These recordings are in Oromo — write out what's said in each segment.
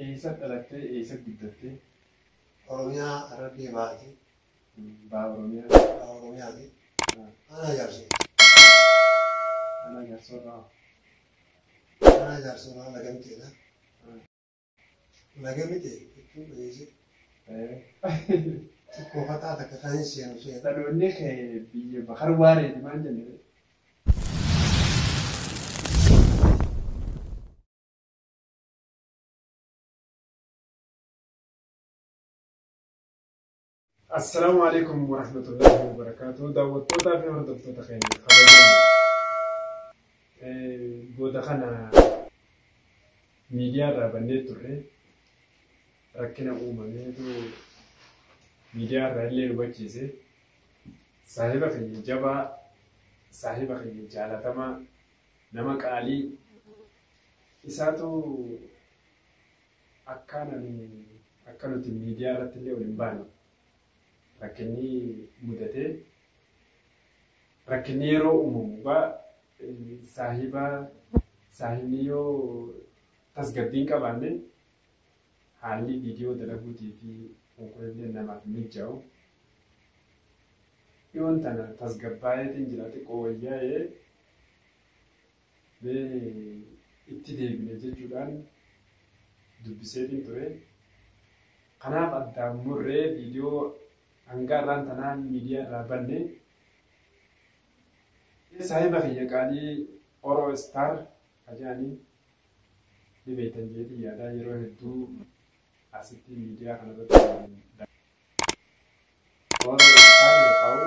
Eessa dhalattee eessa guddattee? Oromiyaa Harargee baati. Baa Oromiyaa. Baa Oromiyaati. Ana Jaarsoo. Ana Jaarsoorraa. Ana Jaarsoorraa Lagamteedha. Lagamtee jechuun beeyse. Tokko fataa takka kan hin seenu seenu. Dhaloonni kee biyya Bahar Waareeti maal jennee? السلام عليكم ورحمة الله وبركاته. دعوتوتا في هردفتوتا خير خبرين بودخنا ميديا رابنيت تري ركنا أماميتو ميديا رالي الوجيزي صاحبة في جبا صاحبة في جالتما نمك علي إساتو أكانت الميديا رتلي ولنبانو rakkinni mudate rakkinni yeroo uumamu saahibni yoo tasgabbiin qabaanne haalli viidiyoo dalaguutii fi konkolaataa namaaf mijaa'u dhiyoon tana tasgabbaa'eetiin jira xiqqoo wayyaa'ee itti deebine jechuudhaan dubbiseetiin ture. Kanaaf addaan murree viidiyoo anggaran tanaan media rabanne sahiba khiyya qali oro star ajani dibaitan jeti yada yero heddu asiti media kana oro star qawl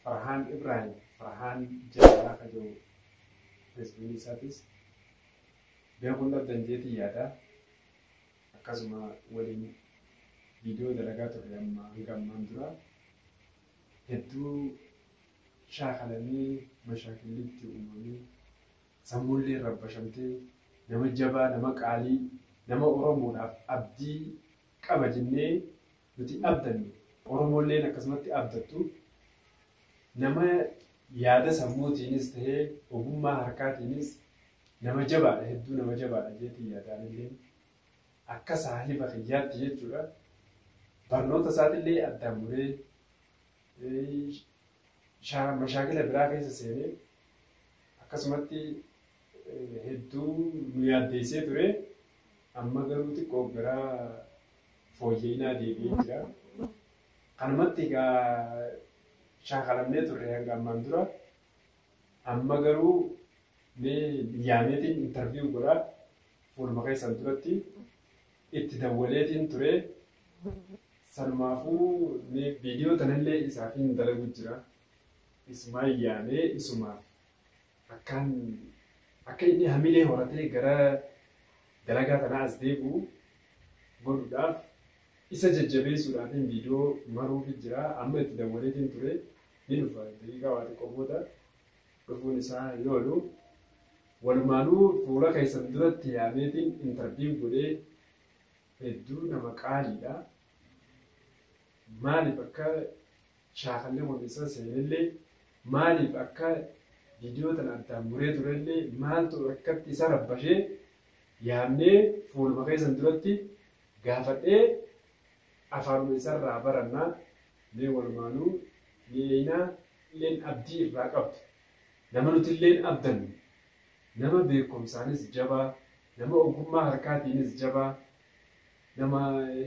Farhan Ibrahim Farhan jalla kajo Facebook satis be kunda danjeti yada akasuma walin video dalagaa yamma hangam mandura hedduu shaakalanii mashaakilitti uumamanii sammullee rabbashamtee nama jabaa nama qaalii nama Oromoodhaaf abdii qaba jennee nuti abdanne Oromolleen akkasumatti abdattu nama yaada sammuutiinis tahee ogummaa harkaatiinis nama jabaadha hedduu nama jabaadha jeetii yaadaanillee akka saahiba khiyyaatti jechuudha. Barnoota isaatillee addaan muree mashaakila biraa keessa seenee akkasumatti hedduu nu yaaddeessee ture amma garuu xiqqoo biraa fooyya'inaa deebi'ee jira. Kanumatti egaa shaakalamnee turre hanga ammaan dura amma garuu yaameetiin intarviiyuu godhaa fuuluma keessan duratti itti dawwaleetiin ture. Salmaafuu viidiyoo tanallee isaafiin dalagu jira. Isumaa yaamee isumaaf akka inni hamilee horatee gara dalagaa tanaa as deebi'u godhuudhaaf isa jajjabeessuudhaatiin viidiyoo maruufi jira. Amma itti dawwaleetiin ture ni dhufa daqiiqaa waa xiqqoo booda dhufuun isaa yoolu walumaanuu fuula keessan duratti yaameetiin intarviiyuu godhee hedduu nama qaaliidha. Maaliif akka shaakallee mul'isa seenillee maaliif akka viidiyoo tana addaan muree turellee maaltu akkatti isa rabbashee yaamnee fuuluma keessan duratti gaafadhee afaanuma isarraa barannaa mee walumaanuu mi'eeyinaa illeen abdii irraa qabdu nama nuti illeen abdannu nama beekumsaanis jabaa nama ogummaa harkaatiinis jabaa nama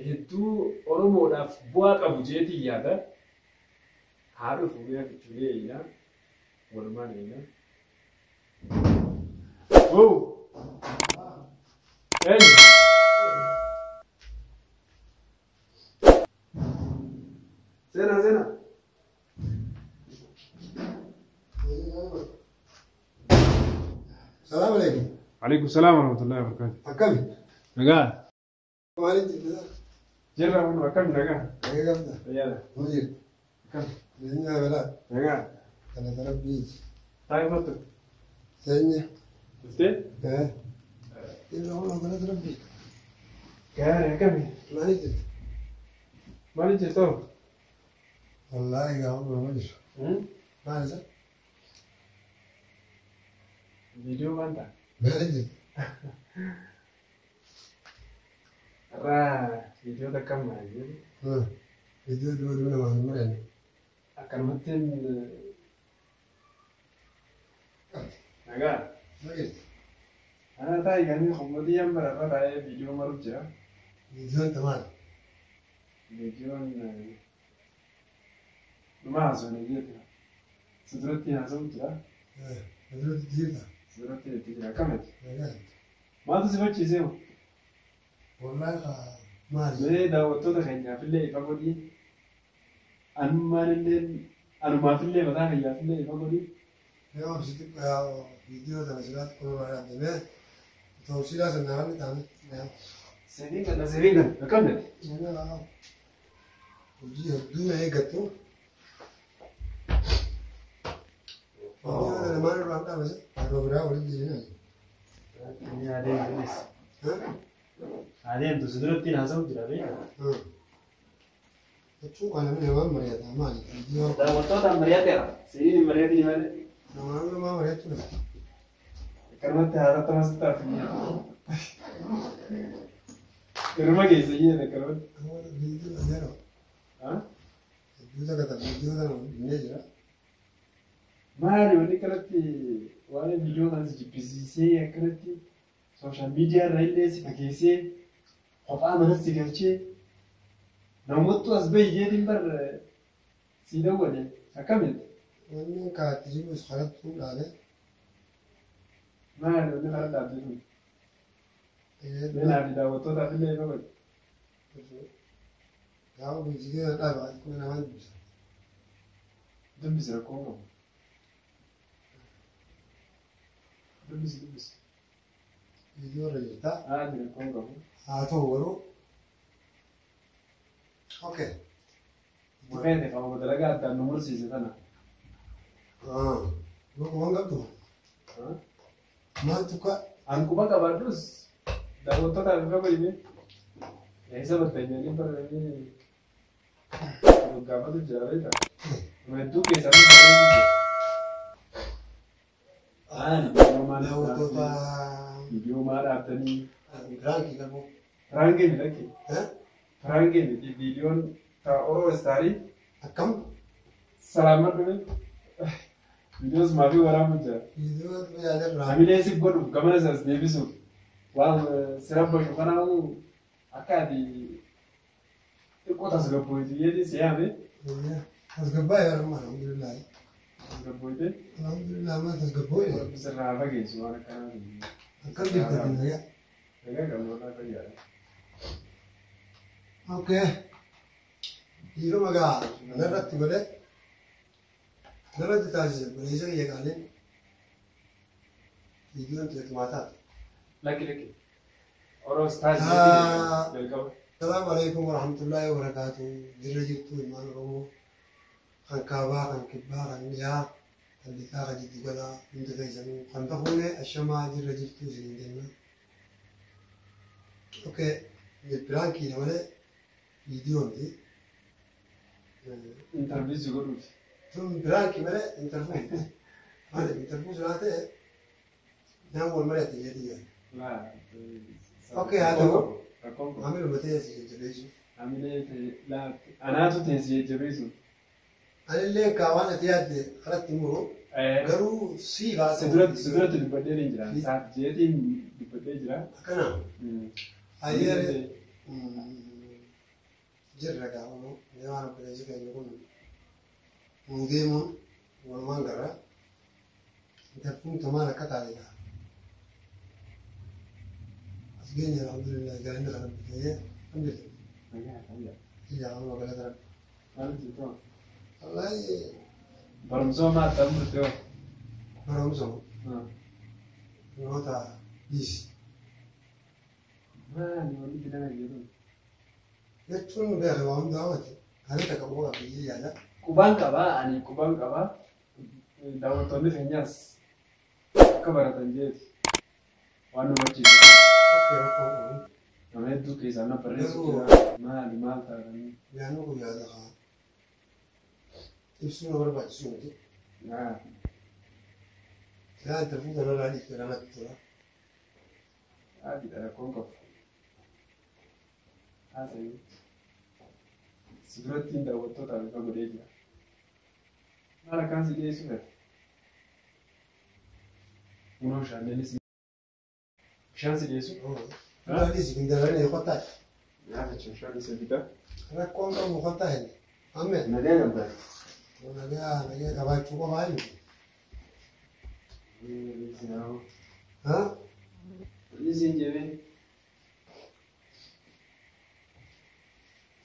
hedduu Oromoodhaaf bu'aa qabu jeetii yaada haa dhufu mi'a fichuulee eeyina walumaan eeyina. Sena. Salaam alaikum. Alaikum salaam warahmatullahi wabarakatuh. Akkami? Nagaa. Maalin jirta? Jirra kun akkam nagaa? Nagaa qabda? Fayyaadha. Hojii. Akkam? Beenyaa balaa. Nagaa. Kana tarabbiiti. Taa'ifatu. Seenya. Dhuftee? Irra oolaa kana tarabbii. Gaarii akkami? Maalin jirta? Maaliif jirtoo? Wallaahi gaafa gurma jiru. Maal isa? Viidiyoo waan ta'a? Maalin jirta? Irraa viidiyoota akkam maal Iddoo duwwaa namaa hin mari'anne. akkanumattiin nagaa. Mageetti. Ana taa'ee kan humnooti yamba irra taa'ee viidiyoo maruuf jira. Viidiyoon tamaal. Viidiyoon dhuma haasofne jechuudha. Suduratti haasa'u jira. Iddoo jirta. Suduratti itti jira akkamatti. Nagaatti. Maaltu si fachiisee hoo? Wallaahi maali? Mee daawwattoota keenyaafillee ifa godhii. Anumaafillee mataa keenyaafillee ifa godhii. Yoo obsitti viidiyoo kana sirraatti qofa dhaabdamee toorsiidhaa sana waan ta'an. Seeriin kan akkamatti. Hojii hedduu eeggattu. Viidiyoo kana maal irraa dhaabase? Yeroo biraa walitti jiran. Inni adeemtunis. Adeemtu suduratti haasa'u jira beekaa. Jechuun kan namni namaan mari'ata maali? Daawwattootaan mari'ateera. Seeriin mari'atii malee. Namaa mari'achuu dha. Akkanumatti haasa'attama sitti haasa'u. Irma keessa iyyee akkanumatti. Viidiyoo kana yeroo. Hedduu takata viidiyoo kana dhinnee jira. Maali wanni akkanatti waan viidiyoo kana si jibbisiisee akkanatti sooshaal miidiyaa irra illee si fageessee kophaa manas si galchee namoottu as baay'eetiin bar si dawwale akkamitti. Wanni kaatti jirus halattuu dhaale. Maali wanni kana dhaabde sun? Beenaa fi daawwattootaaf illee ifa godhe. Gaafa viidiyoo dhaabaa kuma namaan dubbisa. Dubbisi rakkoo qabu. Dubbisi. Viidiyoo irra jirta. Rakkoo qabu. Haa ta'u garuu. Okay. Maqaan qabu dalagaa addaan nu mursiise tana. Waan qabdu. Maaltu ka? Ankuba qabaadhus daawwattootaaf ifa godhine. Eessa battanyanii baratanii gaafatu jira beektaa. Hedduu keessatti baratanii daawwattoota viidiyoo maa dhaabtanii raankii qabu. Raangee midhagge. Raangee miti viidiyoon ta'oo istaarii Akkam? salaamaa dhume viidiyoos maafii waraabuu jira. Viidiyoo yaadarraa. Hamilee si godhuuf gamana isaas deebisuuf waan sirabbashu kanaafuu akka ati xiqqoo tasgabbooti jedhi siyaame. Tasgabbaa yeroo alhamdulillah. Tasgabbootee. Alhamdulillah maal tasgabbooye? Sirraa fageessu waan akkanaa. Akkam jirtatti nagaa? Nagaa gamnoodhaa fayyaadha. Okay. Yeroo magaa narratti godhe narratti taasise baleessa kiyya qaaleen viidiyoon teekumaataati. Lakki. Oroos taasise jalqaba. Salaamu alaikum warahmatullahi wabarakatuh. Jirra jirtu ilmaan Oromoo kan kaabaa, kan kibbaa, kan dhiyaa, kan lixaa, kan jiddu galaa hundi keessanuu kan tafuune ashamaa jirra jirtu isin jenna. Okay. Biraankiidha malee viidiyoon Intarviisii godhuuf. Sun biraankii malee intarvuu. Maali intarvuu sunaa ta'e naan wal mari'ate jedhii yaada. Okay haa ta'u. Hamilee matee si jajjabeessuuf. Anaatu ta'e si jajjabeessuuf. Anillee kaawwan ati yaadde alatti immoo garuu sii baasa. Siduratti dubbadhee ni jira. Isaaf jeetiin dubbadhee jira. Akkanaa. Ayyee jirra gaafamu waan obboleessi keenya kun nu deemuun walumaan garra intarfuun tamaan akka taatedha. As keenya alhamdulillah galanna kana bitee kan jirtu. Ijaa amma galata rabbi. Wallahi barumsoo maata murtee barumsoo noota dhiisi. Maali walitti nama jedhu. Jechuun beekama waan hundaa'uuti. Ani takka bu'aa biyyee yaada. Qubaan qabaa, ani qubaan qabaa. Daawwattoonni keenyaas akka baratan jeeti. Waan nu barsiisu. Akka rakkoo qabu. Nama hedduu keessaa na barreessu jira. Maal taatanii? Yaadni kun yaada haa. Ibsuun na barbaachisu miti. Silaa intarfuu kanarraa dhiiftee namatti tola. Haadhi dhala koon qabu. haasa'e si duratti hin daawwattootaaf ifa godhee jira. Maal akkaan si dhiyeessu fedha? Kunoo shaanneenis bishaan si dhiyeessu? Gaaddisi kun dabalee qotaa. Nyaata bishaan isa bitaa. Rakkoon qabu qotaa hin. Ammee. Nagaa gamtaa. Nagaa qabaachuu qofaa hin. Haa? Lisiin jedhee.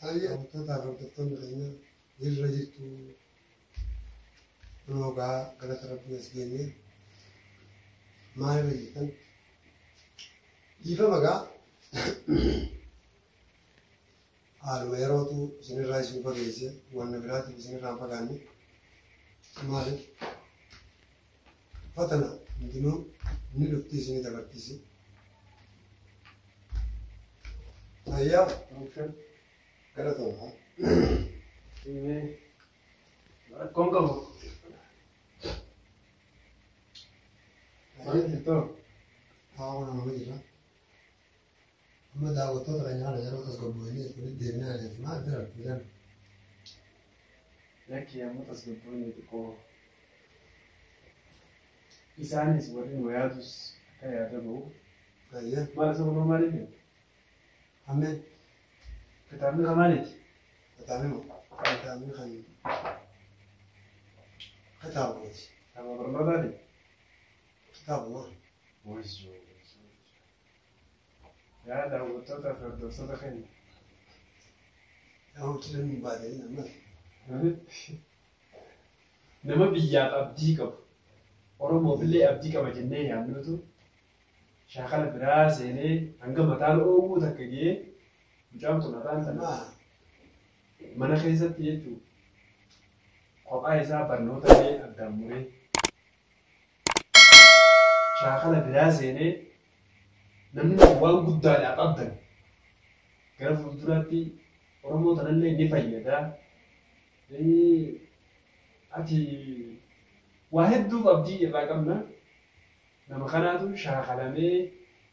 Wantoota hordoftoonni keenya jirra jirtu noogaa galata rabbii as geenye maalirra jirtan dhiifama gaa haaluma yerootu isinirraa isin fageesse wanna biraatiif isinirraa hin fagaanne maaliif fatana hundinuu inni dhufti isinii dabartiisi. Ayyaa galatoomaa. Rakkoon qabu. Hawa nama jira. Amma daawwattoota keenyaa yeroo tasgabboonni kun deemnaa jirti maal bira bilan. Yakki amma tasgabboonni xiqqoo isaanis waliin wayaadus akka yaada bahu. Ayyaa. Maal isa kunoo maaliif? Ammeen. Kitaabni kamaaniiti? Kitaabni kan kitaabooti. Kitaaba barnootaati? Kitaabuma. Wayyoo. Yaa daawwattoota fi hordoftoota keenya. Yaa jiran hin baadanii ammas. Nama biyyaaf abdii qabu. Oromoofillee abdii qaba jennee yaadnuutu shaakala biraa seenee hanga mataan oomuu takka ga'ee mucaan tun afaan tanaa mana keessatti jechuun kophaa isaa barnootaalee addaan muree shaakala biraa seenee namni waan guddaadhaaf abdan gara fuulduraatti Oromoo tanallee ni fayyada. Ati waa hedduuf abdii irraa qabna. Nama kanaatu shaakalamee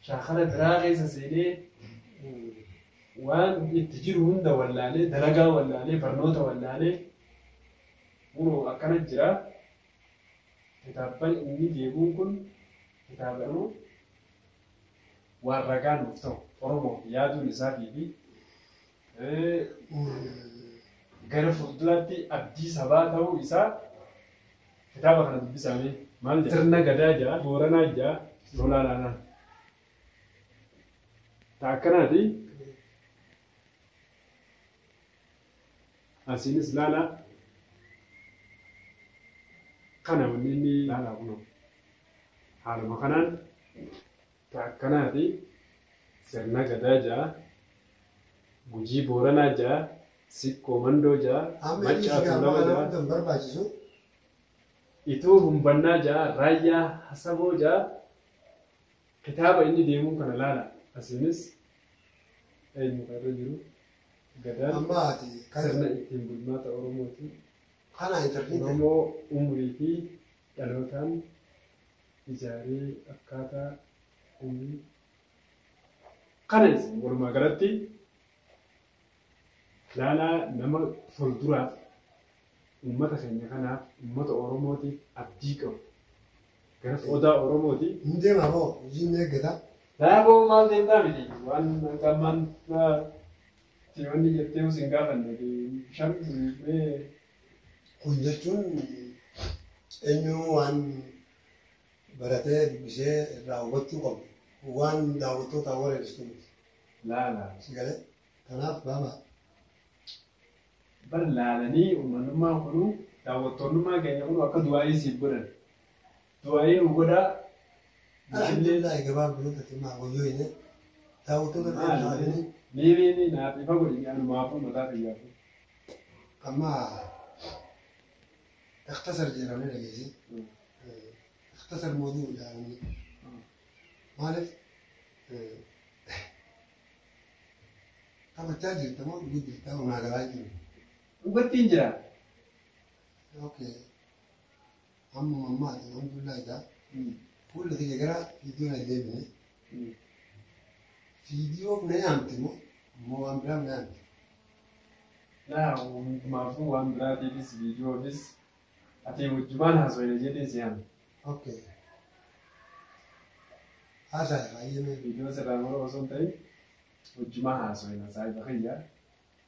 shaakala biraa keessa seenee waan itti jiru hunda wallaalee dalagaa wallaalee barnoota wallaalee kunoo akkana jira. Kitaabban inni deemuun kun kitaabanu waan ragaa nuuf ta'u Oromoof yaaduun isaatii fi gara fuulduraatti abdii sabaa ta'uu isaa kitaaba kana dubbisanii maal jedha? Sirna Gadaa jira, Booranaa jira, Lolaalaanaa. Akkanaati. Asiinis laala kana wanni inni laalaa kunoo haaluma kanaan akkanaati. Sirna Gadaa jira, Gujii Booranaa jira, Sikkoo Mandoo jira, Maccaa Tuulamaa jira. Ituu Humbannaa jira, Raayyaa Hasaboo jira. Kitaaba inni deemuun kana laala. Asiinis eenyu irra jiru? Gadaan sirna ittiin bulmaata Oromooti. Oromoo umurii fi dhalootaan ijaaree akkaataa umurii. Kanas walumaa galatti laalaa nama fuulduraaf uummata keenya kanaaf uummata Oromootiif abdii qabu. Gara odaa Oromooti. Hundeema hoo hojiin eeggata. Daaboo maal deemtaa miti waan gammaan tiyoonni jettee usin gaafanne bishaan kun jechuun eenyu waan baratee dubbisee irraa hubachuu qabu. Waan daawwattoota wareessitu miti. Laala. Sigalee kanaaf baama. Bar laalanii uummanummaa kunu daawwattoonnummaa keenya kunu akka du'aayii siif godhan. Du'aayii nu godhaa. Alhamdulillah gabaaf biloota timaa wayyoo inni daawwattoota ta'anii. Miiriin naaf ifa godhanii anumaafuu mataa fayyaafu. Amma اختصر جيراني لجيزي اختصر موضوع يعني مالف طبعا تاجر تمام قد تمام مع قرايتي وقت تنجرا اوكي عمو ماما الحمد لله ده كل ذي جرا فيديو اللي فيديو نعمتمو مو أمبرام نعم. لا ومعفو عن براتي بس فيديو بس أتي وجبان هاسوين جدي سيان أوكي. هذا هاي فيديو سلامة وصون تاي وجبان هاسوين ساي بخيا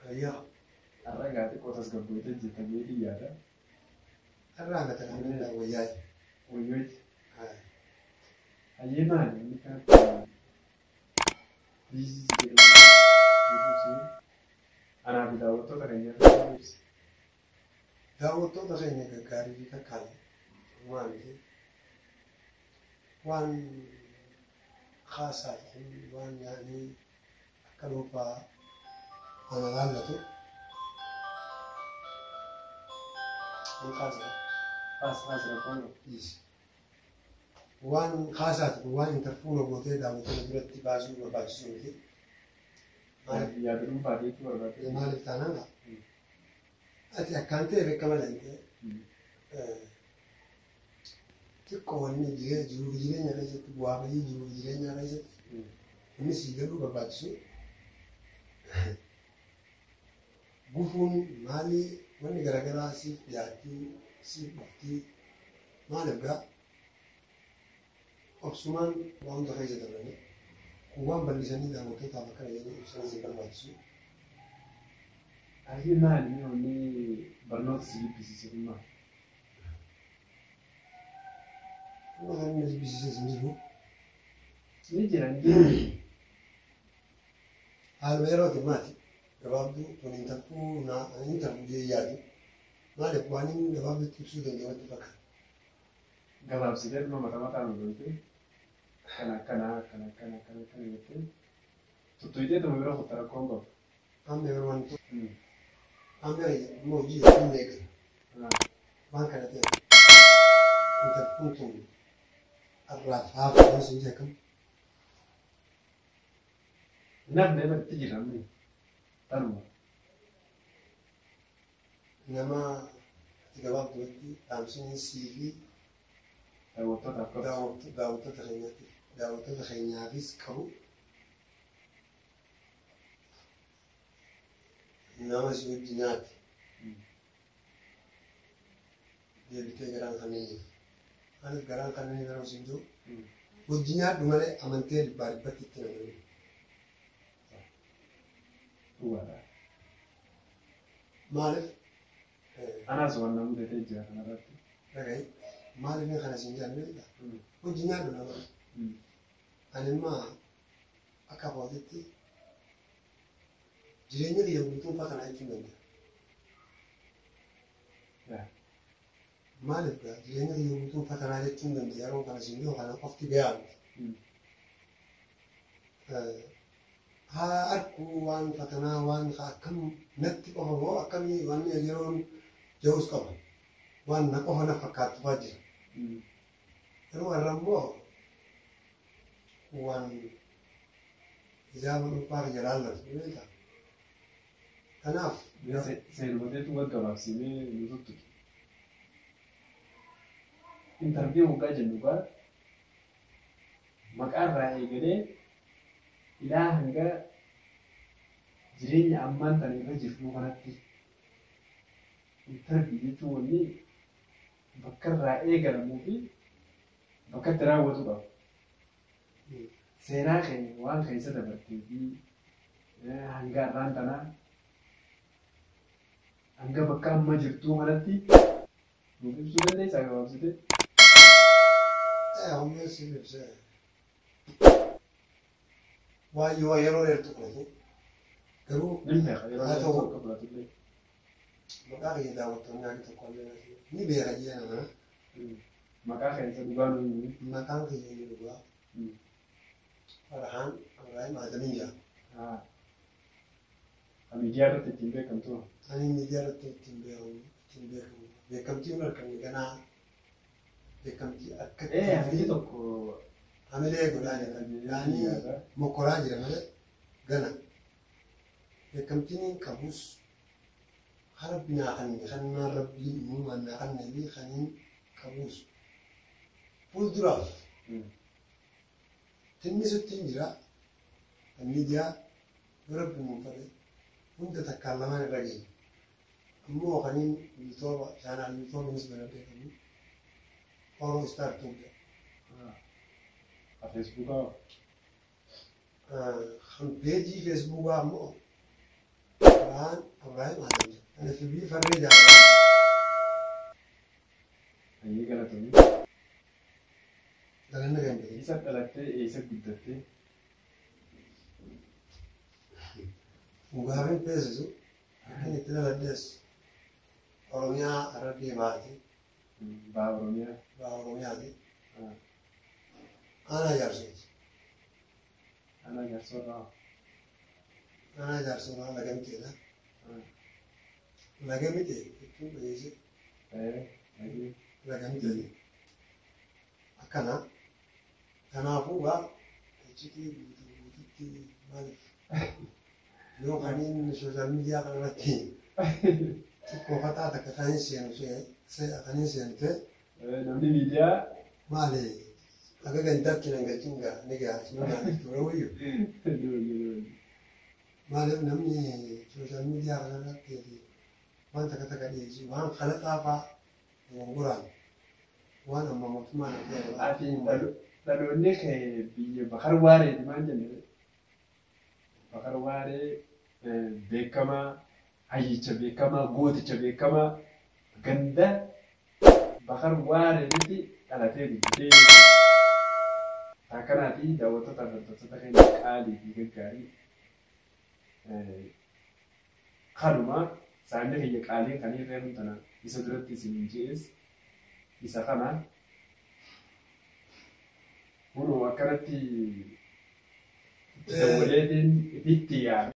هي الرجال تقوتس قبويت جتبيلي يادا الرامة الحمد لله وياي. ويوت هاي. أيما اللي كانت بيز أنا بداوة تغني داود تو تغني كاري في كاكال. وان خاصة وان يعني كانوا فا أنا غلطوا من خاصة ركوانو يس وان خاصة وان انترفونو بوتي داود تو درت بازو وباجسون كي مالك يا بدون فادي توربات مالك تانا أتي أكانتي بكمل أنت تكون جرو جرين على جت بوابي جرو جرين على جت ini sigalu babaksu gufun mali wani gara-gara si yaki si bukti malabga oksuman wanda kai jada bane kuwan balisani da mutum ta bakar yana usan zai babaksu أيما اللي برنامج سيبي سيسمع wannan ne bisi sai jibu نيجي عندي alwero di mati gababdu kun interfu je yadi male kwani gababdu tipsu da wata faka قبل سيدنا ما متى نقولته كنا يقول تطويته ده مبرر خطر كونغو amme wan to amme mo ji ne ga ban kana te interfu tun arraf ha sun je kan نعم دائما تيجي رامي تنمو إنما gababdu wati amsin CV daawwattoota keenyaafis qabu nama si wajji nyaate deebitee garaan kanneenii anis garaan kanneenii garuu sin jiru wajji nyaadhu malee amantee dhibbaa dhibbatti itti namani maaliif أنا أسوأ نمو ده تيجي أنا رأيت dhagaye maaliif kana sin jaalladha wajji nyaadhu nama ani immoo akka kootitti jireenya biyya guutuun faa kana jechuun danda'a. Maaliif gaa jireenya biyya guutuun faa kanaa jechuun danda'a yeroo kana sin jiru kana qofti beeyamu. Haa arkuu waan fatanaa waan akkam natti qofa moo akkamii waan yeroon jawus qaba waan na qofa na fakkaatu faa jira. Yeroo warra immoo waan ijaaba dhuunfaa jalaallatu beektaa. Kanaaf seerota waggaa baabsimee nututu intarviyu waggaa jennu gaa maqaa irraa eegalee ilaa hanga jireenya ammaan tana irra jirtu kanatti intarviyu jechuun wanni bakka irraa eegalamuu fi bakka itti raawwatu qaba. Seenaa keenya waan keessa dabartee fi hanga irraan tanaa hanga bakka amma jirtu kanatti nuuf ibsuu dandeessaa gabaabsitee? Humna si ibsee waa yeroo dheertu fudhate garuu haa ta'u maqaa kee daawwattoonni akka tokko ni beeka jee nama maqaa keessa dhugaa nuyi maqaan kee ni dhugaa Farhaan Ibrahim Adamiin jedhama. Miidiyaa irratti ittiin beekamtu. Ani miidiyaa irratti ittiin beekamu. Beekamtii hin argamne ganaa beekamtii akka hamti tokko hamilee godhaa jira. Yaani mokoraa jira malee gana. Beekamtiin hin qabus harabbi naa kan rabbiin uumaan naa kan nabii kan hin qabus fuulduraaf tinni suttiin jira miidiyaa ورب منفرد وانت تكلمان الرجل أمو خنين يوتيوب كان على اليوتيوب بالنسبة للبيت فورو ستار توبيا فيسبوك خم بيجي فيسبوك أمو الآن أبراهيم هذا أنا في بي فريد أي قالتني لأننا كان بدي إيسا قالت إيسا قدرتي مقابل بيزو أنا كده لديس أروميا أردي ماتي باوروميا أروميا دي أنا جالسين أنا جالسون أنا جالسون أنا لقيت كده لقيت كده بيجي إيه أيه لقيت كده أكنا أنا فوقا تجي بتجي مالك يوم خلين السوشيال ميديا قناتين تكون فتاتك خانسين شيء خانسين ته نمني ميديا مالي أكيد عندك كنا نجتنجا نجا سمعنا ترويو مالي نمني السوشيال ميديا قناتين وان تكتك ديجي وان خلطها فا وقران وان أما مطمئن فيها أتين دلوني كبي بخار واري دمان جنة بخار واري بكما أيش بكما قوت بكما ganda bakar ware niti alate bigde takanati daawwattoota agartoota kan qaalii fi gaggaarii kanuma saanni kiyya qaalii kan irree humtana isa duratti isin jees isa kana kunoo akkanatti dawwaleetiin itti yaadu